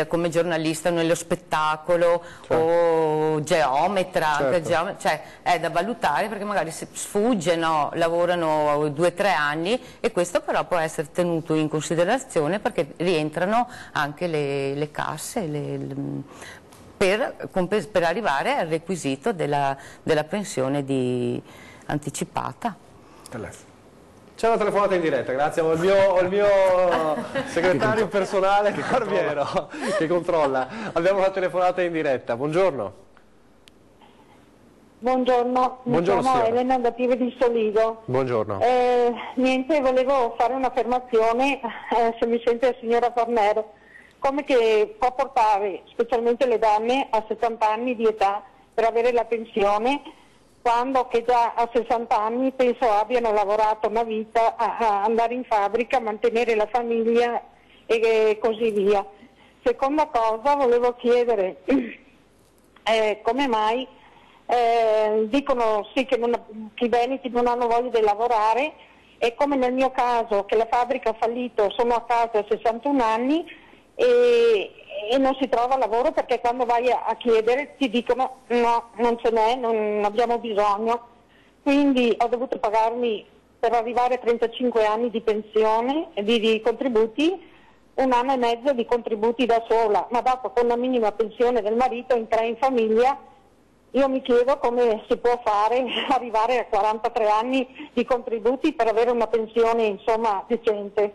come giornalista nello spettacolo, o geometra, anche però cioè, è da valutare, perché magari sfuggono, lavorano 2-3 anni, e questo però può essere tenuto in considerazione, perché rientrano anche le casse per arrivare al requisito della pensione anticipata. C'è una telefonata in diretta, grazie al mio segretario personale Barbiero che controlla. Abbiamo una telefonata in diretta, buongiorno. Buongiorno, mi chiamo signora. Elena da Pieve di Soligo. Buongiorno. Niente, volevo fare un'affermazione semplicemente alla signora Fornero, come che può portare specialmente le donne a 70 anni di età per avere la pensione, quando che già a 60 anni penso abbiano lavorato una vita a andare in fabbrica, mantenere la famiglia e così via. Seconda cosa, volevo chiedere come mai dicono sì che i veneti non hanno voglia di lavorare, e come nel mio caso che la fabbrica ha fallito, sono a casa a 61 anni e non si trova lavoro, perché quando vai a chiedere ti dicono no, non ce n'è, non abbiamo bisogno. Quindi ho dovuto pagarmi per arrivare a 35 anni di pensione, di contributi, 1 anno e mezzo di contributi da sola, ma dopo con la minima pensione del marito in 3 in famiglia. Io mi chiedo come si può fare arrivare a 43 anni di contributi per avere una pensione insomma decente.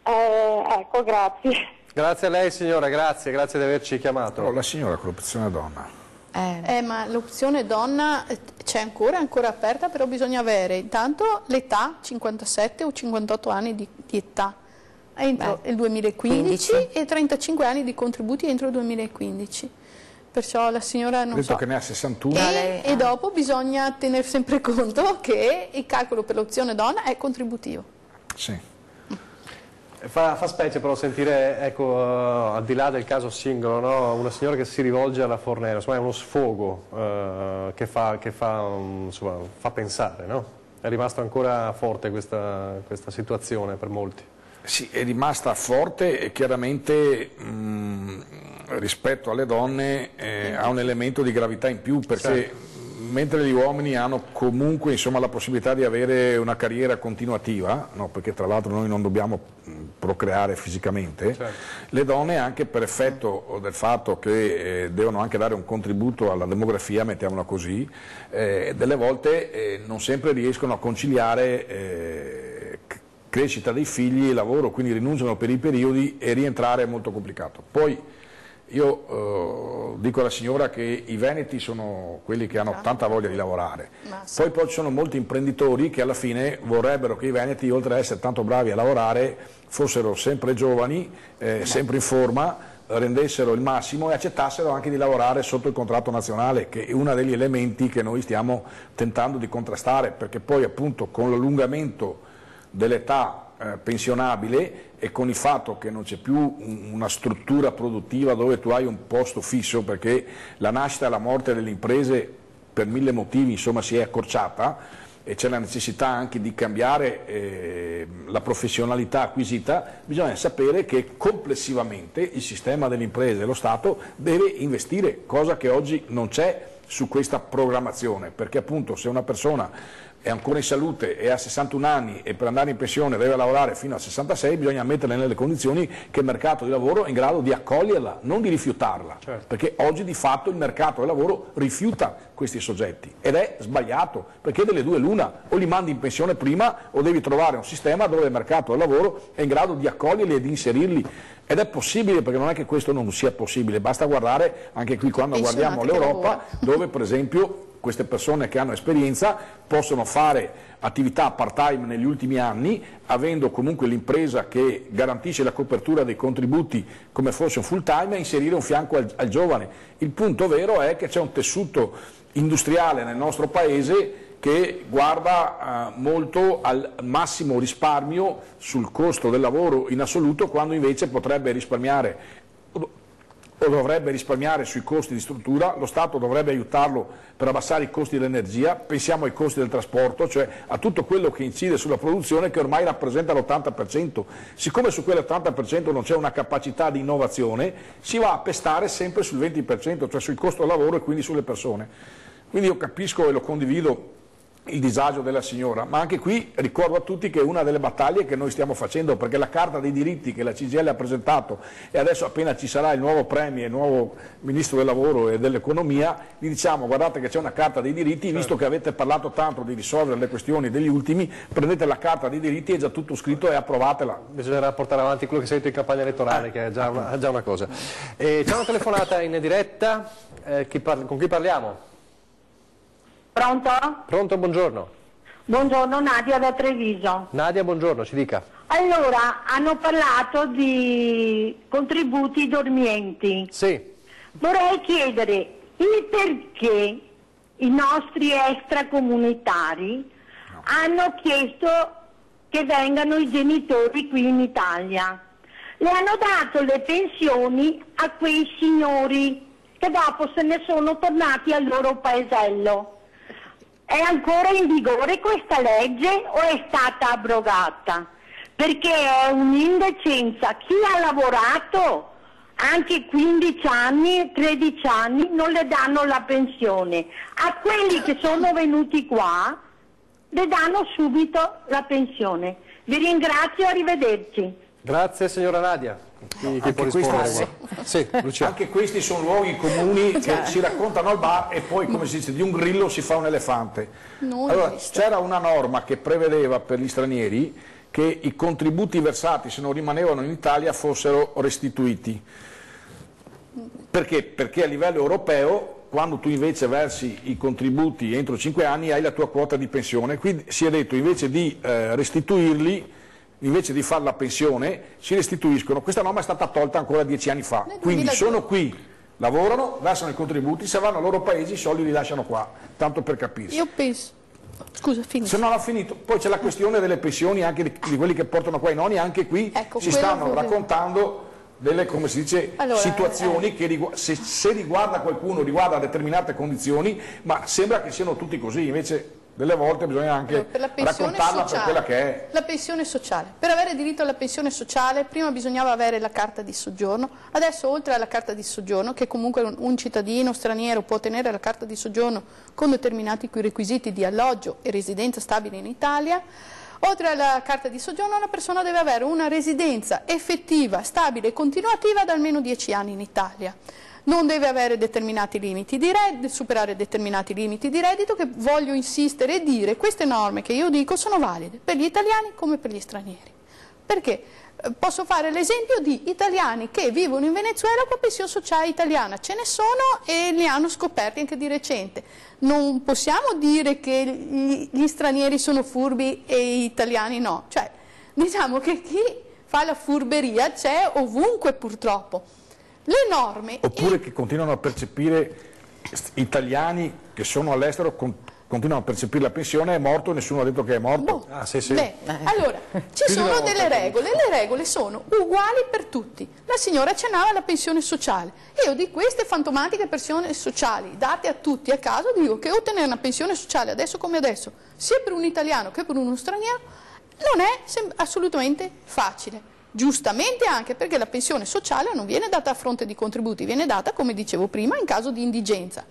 Ecco, grazie. Grazie a lei signora, grazie di averci chiamato. Però la signora con l'opzione donna. Ma l'opzione donna c'è ancora aperta, però bisogna avere intanto l'età, 57 o 58 anni di età entro il 2015 e 35 anni di contributi entro il 2015. Perciò la signora non detto che ne ha 61. E dopo bisogna tenere sempre conto che il calcolo per l'opzione donna è contributivo. Sì. Fa specie però sentire, ecco, al di là del caso singolo, no? Una signora che si rivolge alla Fornero, insomma è uno sfogo che fa pensare, no? È rimasta ancora forte questa situazione per molti. Sì, è rimasta forte e chiaramente rispetto alle donne ha un elemento di gravità in più, perché mentre gli uomini hanno comunque la possibilità di avere una carriera continuativa, no, perché tra l'altro noi non dobbiamo procreare fisicamente, le donne, anche per effetto del fatto che devono anche dare un contributo alla demografia, mettiamola così, delle volte non sempre riescono a conciliare crescita dei figli e lavoro, quindi rinunciano per i periodi e rientrare è molto complicato. Poi io dico alla signora che i veneti sono quelli che hanno tanta voglia di lavorare, poi ci sono molti imprenditori che alla fine vorrebbero che i veneti, oltre ad essere tanto bravi a lavorare, fossero sempre giovani, sempre in forma, rendessero il massimo e accettassero anche di lavorare sotto il contratto nazionale, che è uno degli elementi che noi stiamo tentando di contrastare, perché poi appunto con l'allungamento dell'età pensionabile e con il fatto che non c'è più una struttura produttiva dove tu hai un posto fisso, perché la nascita e la morte delle imprese per 1000 motivi si è accorciata e c'è la necessità anche di cambiare la professionalità acquisita, bisogna sapere che complessivamente il sistema delle imprese e lo Stato deve investire, cosa che oggi non c'è su questa programmazione, perché appunto se una persona è ancora in salute e ha 61 anni e per andare in pensione deve lavorare fino a 66, bisogna metterle nelle condizioni che il mercato di lavoro è in grado di accoglierla, non di rifiutarla, perché oggi di fatto il mercato del lavoro rifiuta questi soggetti ed è sbagliato, perché delle due l'una, o li mandi in pensione prima o devi trovare un sistema dove il mercato del lavoro è in grado di accoglierli e di inserirli. Ed è possibile, perché non è che questo non sia possibile, basta guardare anche qui quando guardiamo l'Europa, dove per esempio queste persone che hanno esperienza possono fare attività part-time negli ultimi anni, avendo comunque l'impresa che garantisce la copertura dei contributi come fosse un full-time, e inserire un fianco al giovane. Il punto vero è che c'è un tessuto industriale nel nostro Paese che guarda molto al massimo risparmio sul costo del lavoro in assoluto, quando invece potrebbe risparmiare o dovrebbe risparmiare sui costi di struttura. Lo Stato dovrebbe aiutarlo per abbassare i costi dell'energia, pensiamo ai costi del trasporto, cioè a tutto quello che incide sulla produzione, che ormai rappresenta l'80%. Siccome su quell'80% non c'è una capacità di innovazione, si va a pestare sempre sul 20%, cioè sul costo del lavoro e quindi sulle persone. Quindi io capisco e lo condivido il disagio della signora, ma anche qui ricordo a tutti che è una delle battaglie che noi stiamo facendo, perché la Carta dei diritti che la CGIL ha presentato, e adesso appena ci sarà il nuovo Premier, il nuovo Ministro del Lavoro e dell'Economia, gli diciamo: guardate che c'è una Carta dei diritti, visto che avete parlato tanto di risolvere le questioni degli ultimi, prendete la Carta dei diritti, è già tutto scritto, e approvatela. Bisognerà portare avanti quello che si è detto in campagna elettorale, che è già una cosa. C'è una telefonata in diretta, con chi parliamo? Pronto? Pronto, buongiorno. Buongiorno, Nadia da Treviso. Nadia, buongiorno, ci dica. Allora, hanno parlato di contributi dormienti. Sì. Vorrei chiedere il perché i nostri extracomunitari hanno chiesto che vengano i genitori qui in Italia. Le hanno dato le pensioni a quei signori che dopo se ne sono tornati al loro paesello. È ancora in vigore questa legge o è stata abrogata? Perché è un'indecenza. Chi ha lavorato anche 15 anni, 13 anni, non le danno la pensione. A quelli che sono venuti qua le danno subito la pensione. Vi ringrazio, arrivederci. Grazie signora Nadia. Chi può rispondere? Sì, anche questi sono luoghi comuni che si raccontano al bar e poi, come si dice, di un grillo si fa un elefante. Allora, c'era una norma che prevedeva per gli stranieri che i contributi versati, se non rimanevano in Italia, fossero restituiti. Perché? Perché a livello europeo, quando tu invece versi i contributi entro 5 anni, hai la tua quota di pensione. Quindi si è detto, invece di restituirli, invece di fare la pensione, si restituiscono. Questa norma è stata tolta ancora 10 anni fa, quindi sono qui, lavorano, versano i contributi, se vanno ai loro paesi i soldi li lasciano qua, tanto per capirsi. Io penso, scusa, finisci. Se non ha finito, poi c'è la questione delle pensioni anche di quelli che portano qua i nonni, anche qui ecco, si stanno raccontando delle, come si dice, situazioni che se riguarda qualcuno, riguarda determinate condizioni, ma sembra che siano tutti così, invece delle volte bisogna anche raccontarla per quella che è. La pensione sociale. Per avere diritto alla pensione sociale prima bisognava avere la carta di soggiorno, adesso oltre alla carta di soggiorno, che comunque un cittadino straniero può ottenere la carta di soggiorno con determinati requisiti di alloggio e residenza stabile in Italia, oltre alla carta di soggiorno la persona deve avere una residenza effettiva, stabile e continuativa da almeno 10 anni in Italia. Non deve avere determinati limiti di reddito, superare determinati limiti di reddito, che voglio insistere e dire, queste norme che io dico sono valide per gli italiani come per gli stranieri. Perché posso fare l'esempio di italiani che vivono in Venezuela con pensione sociale italiana, ce ne sono e li hanno scoperti anche di recente. Non possiamo dire che gli stranieri sono furbi e gli italiani no, cioè diciamo che chi fa la furberia c'è ovunque purtroppo. Le norme... Oppure che continuano a percepire, italiani che sono all'estero continuano a percepire la pensione, è morto e nessuno ha detto che è morto. No. Sì. Beh, allora, ci sono delle regole, le regole sono uguali per tutti. La signora accennava alla pensione sociale. Io di queste fantomatiche pensioni sociali date a tutti a caso dico che ottenere una pensione sociale adesso come adesso, sia per un italiano che per uno straniero, non è assolutamente facile. Giustamente anche perché la pensione sociale non viene data a fronte di contributi, viene data, come dicevo prima, in caso di indigenza.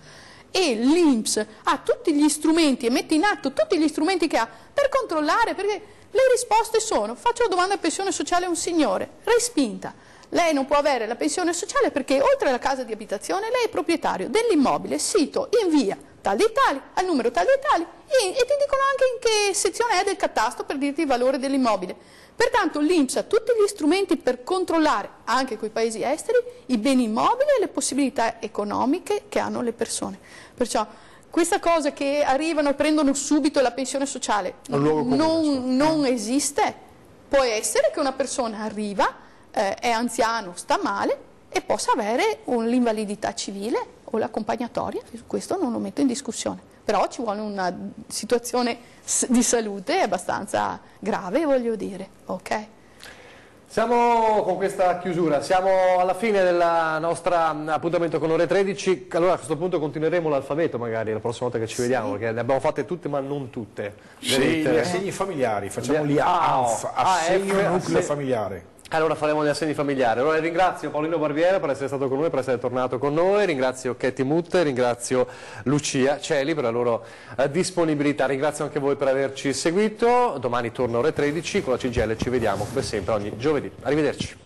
E l'INPS ha tutti gli strumenti e mette in atto tutti gli strumenti che ha per controllare, perché le risposte sono: faccio la domanda di pensione sociale a un signore, respinta. Lei non può avere la pensione sociale perché oltre alla casa di abitazione lei è proprietario dell'immobile sito in via tal di tali, al numero tal di tali, e ti dicono anche in che sezione è del catasto per dirti il valore dell'immobile. Pertanto l'INPS ha tutti gli strumenti per controllare, anche coi paesi esteri, i beni immobili e le possibilità economiche che hanno le persone. Perciò questa cosa che arrivano e prendono subito la pensione sociale non esiste. Può essere che una persona arriva, è anziano, sta male e possa avere l'invalidità civile o l'accompagnatoria, questo non lo metto in discussione. Però ci vuole una situazione di salute abbastanza grave, voglio dire, ok? Siamo con questa chiusura, siamo alla fine del nostro appuntamento con ore 13, allora a questo punto continueremo l'alfabeto magari la prossima volta che ci vediamo, perché le abbiamo fatte tutte ma non tutte. Sì, gli assegni familiari, facciamo gli ANF, assegno nucleo familiare. Allora faremo gli assegni familiari. Allora ringrazio Paolino Barbiere per essere stato con noi, per essere tornato con noi, ringrazio Katie Mutte, ringrazio Lucia Celi per la loro disponibilità, ringrazio anche voi per averci seguito. Domani torna ore 13 con la CGIL, ci vediamo come sempre ogni giovedì. Arrivederci.